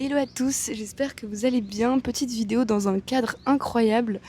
Hello à tous, j'espère que vous allez bien. Petite vidéo dans un cadre incroyable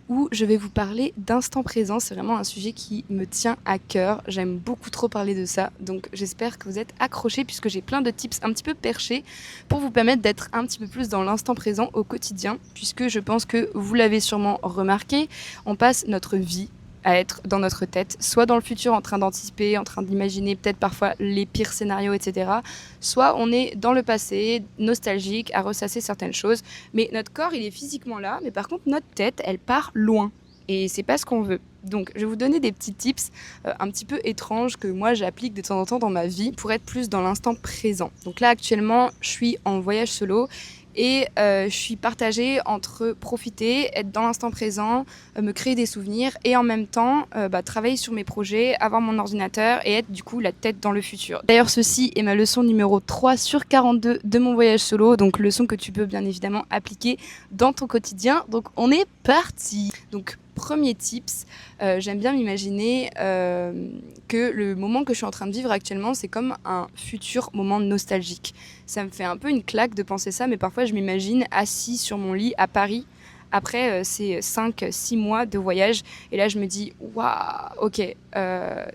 où je vais vous parler d'instant présent. C'est vraiment un sujet qui me tient à cœur. J'aime beaucoup trop parler de ça, donc j'espère que vous êtes accrochés puisque j'ai plein de tips un petit peu perchés pour vous permettre d'être un petit peu plus dans l'instant présent au quotidien, puisque je pense que vous l'avez sûrement remarqué, on passe notre vie à être dans notre tête, soit dans le futur en train d'anticiper, en train d'imaginer peut-être parfois les pires scénarios, etc. Soit on est dans le passé, nostalgique, à ressasser certaines choses, mais notre corps il est physiquement là, mais par contre notre tête elle part loin. Et c'est pas ce qu'on veut. Donc je vais vous donner des petits tips un petit peu étranges que moi j'applique de temps en temps dans ma vie pour être plus dans l'instant présent. Donc là actuellement je suis en voyage solo et je suis partagée entre profiter, être dans l'instant présent, me créer des souvenirs et en même temps travailler sur mes projets, avoir mon ordinateur et être du coup la tête dans le futur. D'ailleurs ceci est ma leçon numéro 3 sur 42 de mon voyage solo, donc leçon que tu peux bien évidemment appliquer dans ton quotidien. Donc on est parti. Donc premier tips, j'aime bien m'imaginer que le moment que je suis en train de vivre actuellement, c'est comme un futur moment nostalgique. Ça me fait un peu une claque de penser ça, mais parfois je m'imagine assis sur mon lit à Paris après ces 5-6 mois de voyage. Et là, je me dis, waouh, ok,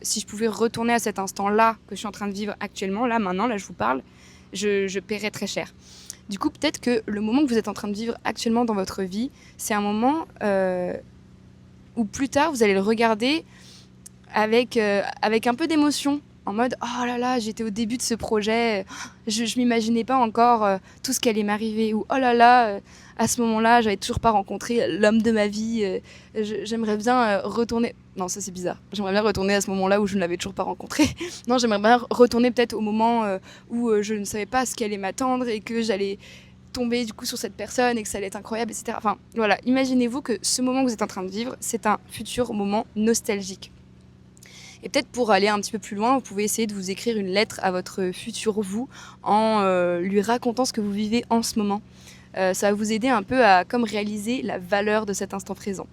si je pouvais retourner à cet instant-là que je suis en train de vivre actuellement, là, maintenant, là, je vous parle, je paierais très cher. Du coup, peut-être que le moment que vous êtes en train de vivre actuellement dans votre vie, c'est un moment où plus tard, vous allez le regarder avec un peu d'émotion, en mode oh là là, j'étais au début de ce projet, je m'imaginais pas encore tout ce qui allait m'arriver, ou oh là là, à ce moment-là, j'avais toujours pas rencontré l'homme de ma vie, j'aimerais bien retourner. Non, ça c'est bizarre. J'aimerais bien retourner à ce moment-là où je ne l'avais toujours pas rencontré. Non, j'aimerais bien retourner peut-être au moment où je ne savais pas ce qui allait m'attendre et que j'allais tomber du coup sur cette personne et que ça allait être incroyable, etc. Enfin, voilà, imaginez-vous que ce moment que vous êtes en train de vivre, c'est un futur moment nostalgique. Et peut-être pour aller un petit peu plus loin, vous pouvez essayer de vous écrire une lettre à votre futur vous en lui racontant ce que vous vivez en ce moment. Ça va vous aider un peu à comme réaliser la valeur de cet instant présent.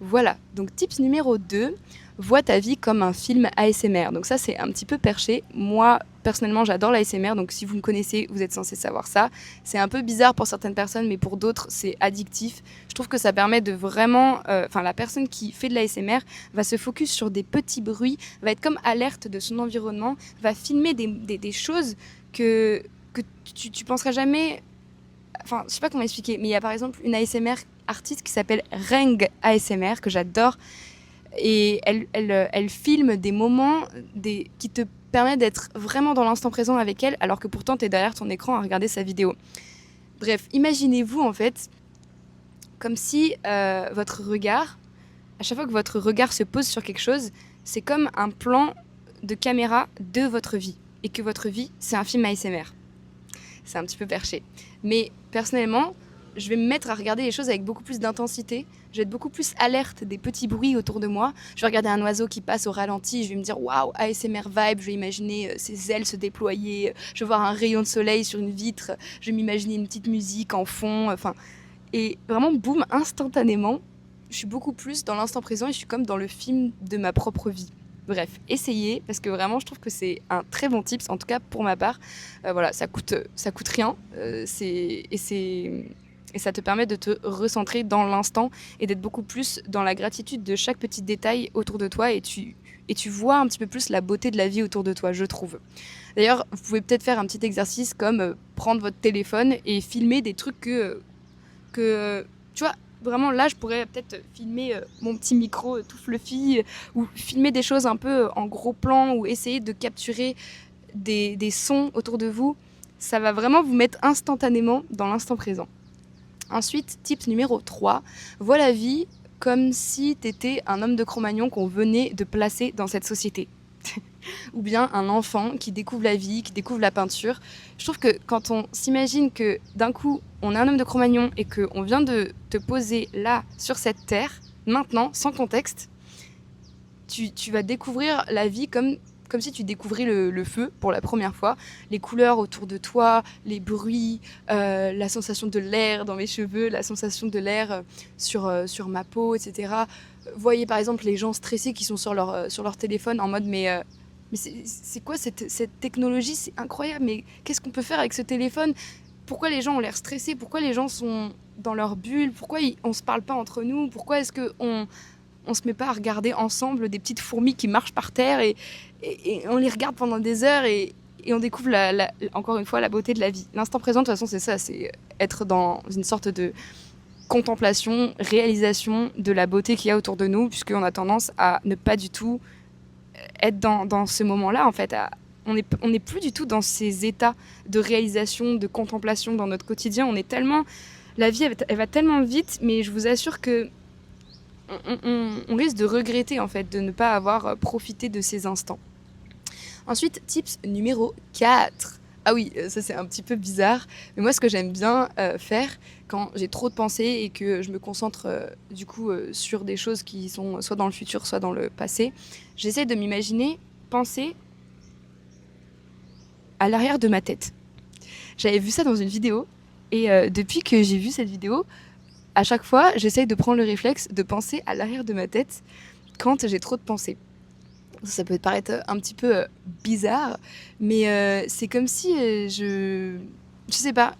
Voilà, donc tips numéro 2, vois ta vie comme un film ASMR. Donc ça, c'est un petit peu perché. Moi, personnellement, j'adore l'ASMR, donc si vous me connaissez, vous êtes censé savoir ça. C'est un peu bizarre pour certaines personnes, mais pour d'autres, c'est addictif. Je trouve que ça permet de vraiment... la personne qui fait de l'ASMR va se focus sur des petits bruits, va être comme alerte de son environnement, va filmer des choses que tu penserais jamais... Enfin, je sais pas comment expliquer, mais il y a par exemple une ASMR artiste qui s'appelle Reng ASMR, que j'adore, et elle filme des moments qui te permettent d'être vraiment dans l'instant présent avec elle, alors que pourtant tu es derrière ton écran à regarder sa vidéo. Bref, imaginez-vous en fait comme si votre regard, à chaque fois que votre regard se pose sur quelque chose, c'est comme un plan de caméra de votre vie, et que votre vie, c'est un film ASMR. C'est un petit peu perché. Mais personnellement, je vais me mettre à regarder les choses avec beaucoup plus d'intensité. Je vais être beaucoup plus alerte des petits bruits autour de moi. Je vais regarder un oiseau qui passe au ralenti. Je vais me dire waouh, ASMR vibe. Je vais imaginer ses ailes se déployer. Je vais voir un rayon de soleil sur une vitre. Je vais m'imaginer une petite musique en fond. Enfin, et vraiment, boum, instantanément, je suis beaucoup plus dans l'instant présent et je suis comme dans le film de ma propre vie. Bref, essayez, parce que vraiment, je trouve que c'est un très bon tips, en tout cas pour ma part. Voilà, ça coûte rien, et ça te permet de te recentrer dans l'instant et d'être beaucoup plus dans la gratitude de chaque petit détail autour de toi, et tu vois un petit peu plus la beauté de la vie autour de toi, je trouve. D'ailleurs, vous pouvez peut-être faire un petit exercice comme prendre votre téléphone et filmer des trucs tu vois, vraiment là je pourrais peut-être filmer mon petit micro tout fluffy, ou filmer des choses un peu en gros plan, ou essayer de capturer des sons autour de vous. Ça va vraiment vous mettre instantanément dans l'instant présent. Ensuite, tips numéro 3, vois la vie comme si t'étais un homme de Cro-Magnon qu'on venait de placer dans cette société. Ou bien un enfant qui découvre la vie, qui découvre la peinture. Je trouve que quand on s'imagine que d'un coup on est un homme de Cro-Magnon et qu'on vient de te poser là sur cette terre, maintenant, sans contexte, tu vas découvrir la vie comme si tu découvrais le feu pour la première fois, les couleurs autour de toi, les bruits, la sensation de l'air dans mes cheveux, la sensation de l'air sur ma peau, etc. Voyez par exemple les gens stressés qui sont sur leur téléphone en mode mais c'est quoi cette technologie, c'est incroyable, mais qu'est-ce qu'on peut faire avec ce téléphone? pourquoi les gens ont l'air stressés, pourquoi les gens sont dans leur bulle, pourquoi on se parle pas entre nous, pourquoi est-ce qu'on se met pas à regarder ensemble des petites fourmis qui marchent par terre et on les regarde pendant des heures et on découvre encore une fois la beauté de la vie. L'instant présent, de toute façon, c'est ça, c'est être dans une sorte de contemplation, réalisation de la beauté qu'il y a autour de nous, puisqu'on a tendance à ne pas du tout être dans ce moment-là, en fait. On n'est plus du tout dans ces états de réalisation, de contemplation dans notre quotidien. La vie, elle va tellement vite, mais je vous assure que on risque de regretter, en fait, de ne pas avoir profité de ces instants. Ensuite, tips numéro 4. Ah oui, ça c'est un petit peu bizarre, mais moi ce que j'aime bien faire quand j'ai trop de pensées et que je me concentre sur des choses qui sont soit dans le futur, soit dans le passé, j'essaie de m'imaginer penser à l'arrière de ma tête. J'avais vu ça dans une vidéo et depuis que j'ai vu cette vidéo, à chaque fois j'essaie de prendre le réflexe de penser à l'arrière de ma tête quand j'ai trop de pensées. Ça peut paraître un petit peu bizarre, mais c'est comme si je sais pas,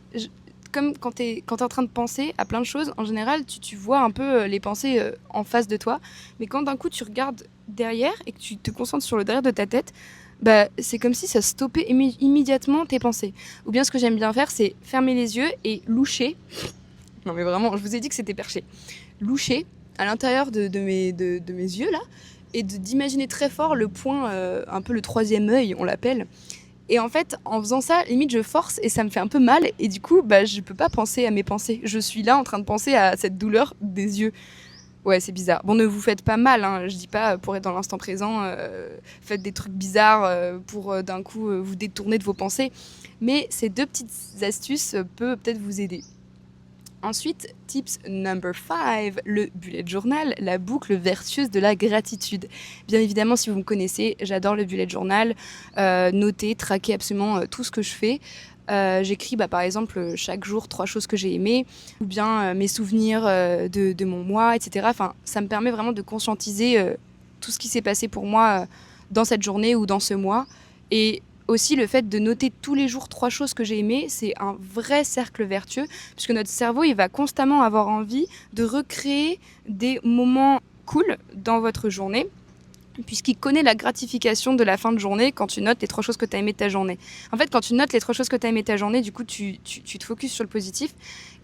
comme quand t'es en train de penser à plein de choses, en général, tu vois un peu les pensées en face de toi, mais quand d'un coup tu regardes derrière et que tu te concentres sur le derrière de ta tête, bah, c'est comme si ça stoppait immédiatement tes pensées. Ou bien ce que j'aime bien faire, c'est fermer les yeux et loucher. Non mais vraiment, je vous ai dit que c'était perché. Loucher à l'intérieur de mes yeux là, et d'imaginer très fort le point, un peu le troisième œil, on l'appelle. Et en fait, en faisant ça, limite, je force et ça me fait un peu mal. Et du coup, bah, je peux pas penser à mes pensées. Je suis là en train de penser à cette douleur des yeux. Ouais, c'est bizarre. Bon, ne vous faites pas mal, hein. Je dis pas pour être dans l'instant présent, faites des trucs bizarres pour d'un coup vous détourner de vos pensées. Mais ces 2 petites astuces peuvent peut-être vous aider. Ensuite, tips number 5, le bullet journal, la boucle vertueuse de la gratitude. Bien évidemment, si vous me connaissez, j'adore le bullet journal, noter, traquer absolument tout ce que je fais. J'écris par exemple chaque jour 3 choses que j'ai aimées, ou bien mes souvenirs de mon mois, etc. Enfin, ça me permet vraiment de conscientiser tout ce qui s'est passé pour moi dans cette journée ou dans ce mois. Et aussi, le fait de noter tous les jours 3 choses que j'ai aimées, c'est un vrai cercle vertueux, puisque notre cerveau, il va constamment avoir envie de recréer des moments cool dans votre journée, puisqu'il connaît la gratification de la fin de journée quand tu notes les 3 choses que tu as aimées de ta journée. En fait, quand tu notes les 3 choses que tu as aimées de ta journée, du coup, tu te focuses sur le positif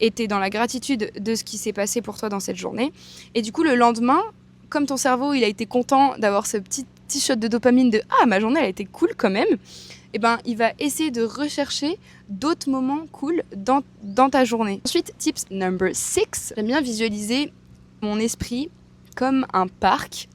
et tu es dans la gratitude de ce qui s'est passé pour toi dans cette journée. Et du coup, le lendemain, comme ton cerveau, il a été content d'avoir ce petit shot de dopamine de « Ah, ma journée, elle a été cool quand même », eh ben, il va essayer de rechercher d'autres moments cool dans ta journée. Ensuite, tips number 6, j'aime bien visualiser mon esprit comme un parc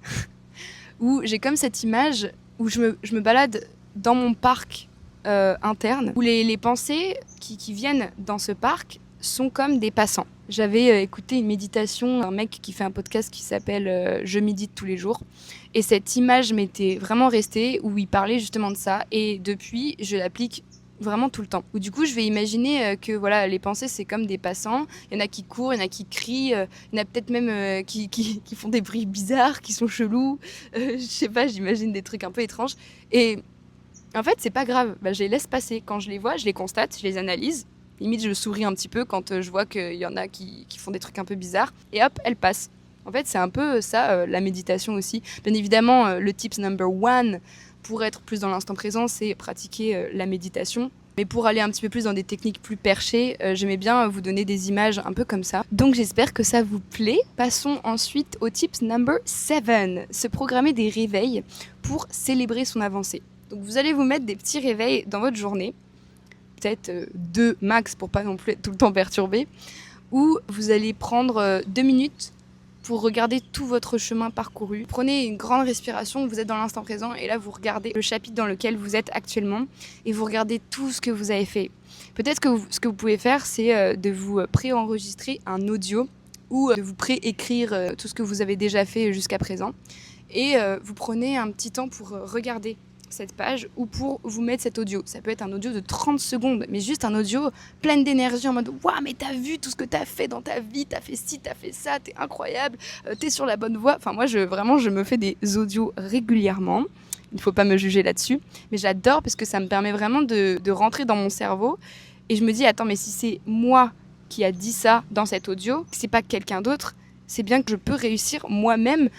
où j'ai comme cette image où je me balade dans mon parc interne, où les pensées qui viennent dans ce parc sont comme des passants. J'avais écouté une méditation d'un mec qui fait un podcast qui s'appelle « Je médite tous les jours ». Et cette image m'était vraiment restée, où il parlait justement de ça. Et depuis, je l'applique vraiment tout le temps. Où du coup, je vais imaginer que voilà, les pensées, c'est comme des passants. Il y en a qui courent, il y en a qui crient, il y en a peut-être même qui font des bruits bizarres, qui sont chelous. Je sais pas, j'imagine des trucs un peu étranges. Et en fait, c'est pas grave. Bah, je les laisse passer. Quand je les vois, je les constate, je les analyse. Limite, je souris un petit peu quand je vois qu'il y en a qui font des trucs un peu bizarres. Et hop, elles passent. En fait, c'est un peu ça, la méditation aussi. Bien évidemment, le tips number 1 pour être plus dans l'instant présent, c'est pratiquer la méditation. Mais pour aller un petit peu plus dans des techniques plus perchées, j'aimais bien vous donner des images un peu comme ça. Donc j'espère que ça vous plaît. Passons ensuite au tips number 7, se programmer des réveils pour célébrer son avancée. Donc vous allez vous mettre des petits réveils dans votre journée, peut-être 2 max pour pas non plus être tout le temps perturbé, où vous allez prendre 2 minutes pour regarder tout votre chemin parcouru. Prenez une grande respiration, vous êtes dans l'instant présent et là vous regardez le chapitre dans lequel vous êtes actuellement et vous regardez tout ce que vous avez fait. Peut-être que ce que vous pouvez faire, c'est de vous pré-enregistrer un audio ou de vous pré-écrire tout ce que vous avez déjà fait jusqu'à présent et vous prenez un petit temps pour regarder cette page ou pour vous mettre cet audio. Ça peut être un audio de 30 secondes, mais juste un audio plein d'énergie en mode « Waouh, mais t'as vu tout ce que t'as fait dans ta vie, t'as fait ci, t'as fait ça, t'es incroyable, t'es sur la bonne voie. » Enfin, moi, je me fais des audios régulièrement. Il ne faut pas me juger là-dessus, mais j'adore parce que ça me permet vraiment de rentrer dans mon cerveau Et je me dis, attends, mais si c'est moi qui a dit ça dans cet audio, c'est pas quelqu'un d'autre, c'est bien que je peux réussir moi-même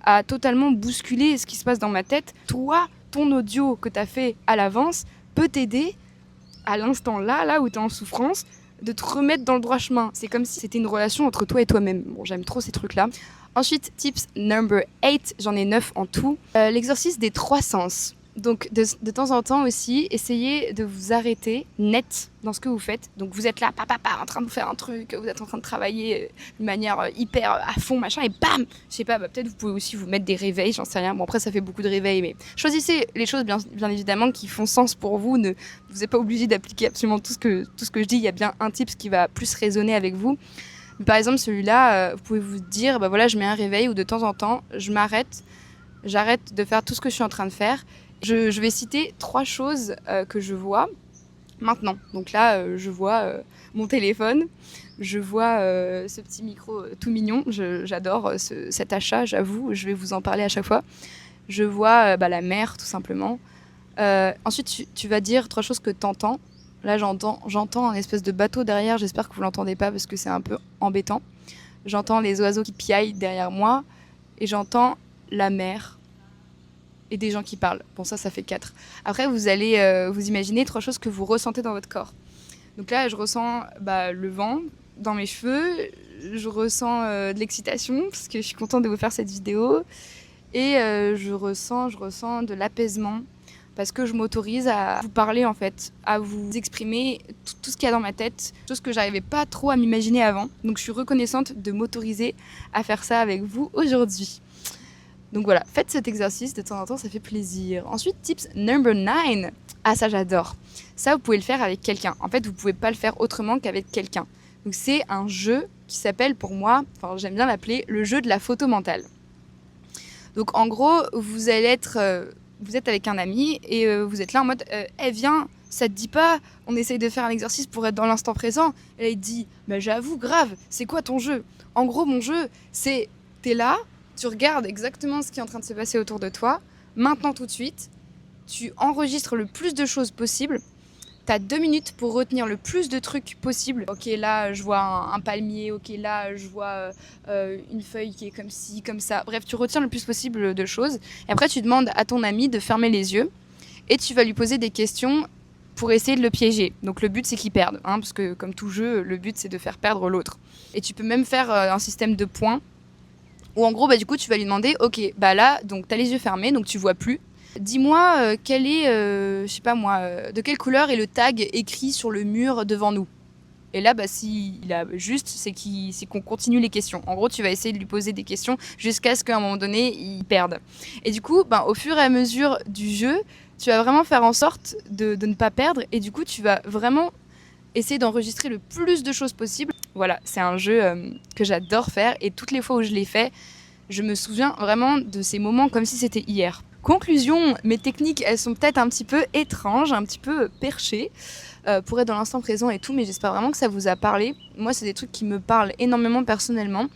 à totalement bousculer ce qui se passe dans ma tête. Toi, ton audio que tu as fait à l'avance peut t'aider à l'instant là où tu es en souffrance, de te remettre dans le droit chemin. C'est comme si c'était une relation entre toi et toi-même. Bon, j'aime trop ces trucs-là. Ensuite, tips number 8, j'en ai 9 en tout. L'exercice des 3 sens. Donc, de temps en temps aussi, essayez de vous arrêter net dans ce que vous faites. Donc, vous êtes là, en train de faire un truc, vous êtes en train de travailler de manière hyper à fond, machin, et bam, je sais pas, peut-être vous pouvez aussi vous mettre des réveils, j'en sais rien. Bon, après, ça fait beaucoup de réveils, mais choisissez les choses, bien évidemment, qui font sens pour vous. Vous n'êtes pas obligé d'appliquer absolument tout ce que je dis. Il y a bien un type qui va plus résonner avec vous. Par exemple, celui-là, vous pouvez vous dire, bah voilà, je mets un réveil où de temps en temps, j'arrête de faire tout ce que je suis en train de faire. Je vais citer 3 choses que je vois maintenant. Donc là, je vois mon téléphone, je vois ce petit micro tout mignon. J'adore cet achat, j'avoue, je vais vous en parler à chaque fois. Je vois la mer, tout simplement. Ensuite, tu vas dire 3 choses que tu entends. Là, j'entends un espèce de bateau derrière. J'espère que vous l'entendez pas parce que c'est un peu embêtant. J'entends les oiseaux qui piaillent derrière moi et j'entends la mer et des gens qui parlent. Bon, ça fait 4. Après, vous allez vous imaginer 3 choses que vous ressentez dans votre corps. Donc là, je ressens le vent dans mes cheveux. Je ressens de l'excitation parce que je suis contente de vous faire cette vidéo. Et je ressens de l'apaisement parce que je m'autorise à vous parler en fait, à vous exprimer tout ce qu'il y a dans ma tête, chose que j'arrivais pas trop à m'imaginer avant. Donc je suis reconnaissante de m'autoriser à faire ça avec vous aujourd'hui. Donc voilà, faites cet exercice de temps en temps, ça fait plaisir. Ensuite, tips number 9. Ah, ça j'adore. Ça, vous pouvez le faire avec quelqu'un. En fait, vous pouvez pas le faire autrement qu'avec quelqu'un. Donc c'est un jeu qui s'appelle pour moi, j'aime bien l'appeler le jeu de la photo mentale. Donc en gros, vous êtes avec un ami et vous êtes là en mode viens, ça te dit pas, on essaye de faire un exercice pour être dans l'instant présent. Et là, il te dit j'avoue, grave, c'est quoi ton jeu? En gros, mon jeu, c'est t'es là, tu regardes exactement ce qui est en train de se passer autour de toi, maintenant tout de suite, tu enregistres le plus de choses possible. T'as 2 minutes pour retenir le plus de trucs possible. Ok, là, je vois un palmier. Ok, là, je vois une feuille qui est comme ci, comme ça. Bref, tu retiens le plus possible de choses. Et après, tu demandes à ton ami de fermer les yeux. Et tu vas lui poser des questions pour essayer de le piéger. Donc le but, c'est qu'il perde. Parce que comme tout jeu, le but, c'est de faire perdre l'autre. Et tu peux même faire un système de points. Où en gros, du coup, tu vas lui demander, ok, là, donc t'as les yeux fermés, donc tu vois plus. Dis-moi quel est, je sais pas moi, de quelle couleur est le tag écrit sur le mur devant nous. Et là, s'il a juste, c'est qu'on continue les questions. En gros, tu vas essayer de lui poser des questions jusqu'à ce qu'à un moment donné, il perde. Et du coup, au fur et à mesure du jeu, tu vas vraiment faire en sorte de ne pas perdre. Et du coup, tu vas vraiment essayer d'enregistrer le plus de choses possible. Voilà, c'est un jeu que j'adore faire. Et toutes les fois où je l'ai fait, je me souviens vraiment de ces moments comme si c'était hier. Conclusion, mes techniques, elles sont peut-être un petit peu étranges, un petit peu perchées pour être dans l'instant présent et tout, mais j'espère vraiment que ça vous a parlé. Moi, c'est des trucs qui me parlent énormément personnellement.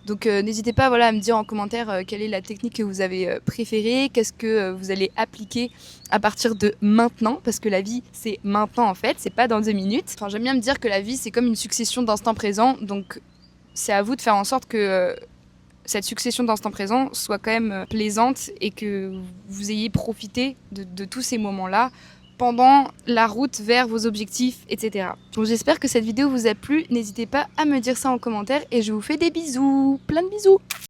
Donc n'hésitez pas à me dire en commentaire quelle est la technique que vous avez préférée, qu'est-ce que vous allez appliquer à partir de maintenant, parce que la vie, c'est maintenant en fait, c'est pas dans 2 minutes. J'aime bien me dire que la vie, c'est comme une succession d'instants présents, donc c'est à vous de faire en sorte que cette succession d'instants présents soit quand même plaisante et que vous ayez profité de tous ces moments-là pendant la route vers vos objectifs, etc. Donc j'espère que cette vidéo vous a plu. N'hésitez pas à me dire ça en commentaire et je vous fais des bisous. Plein de bisous.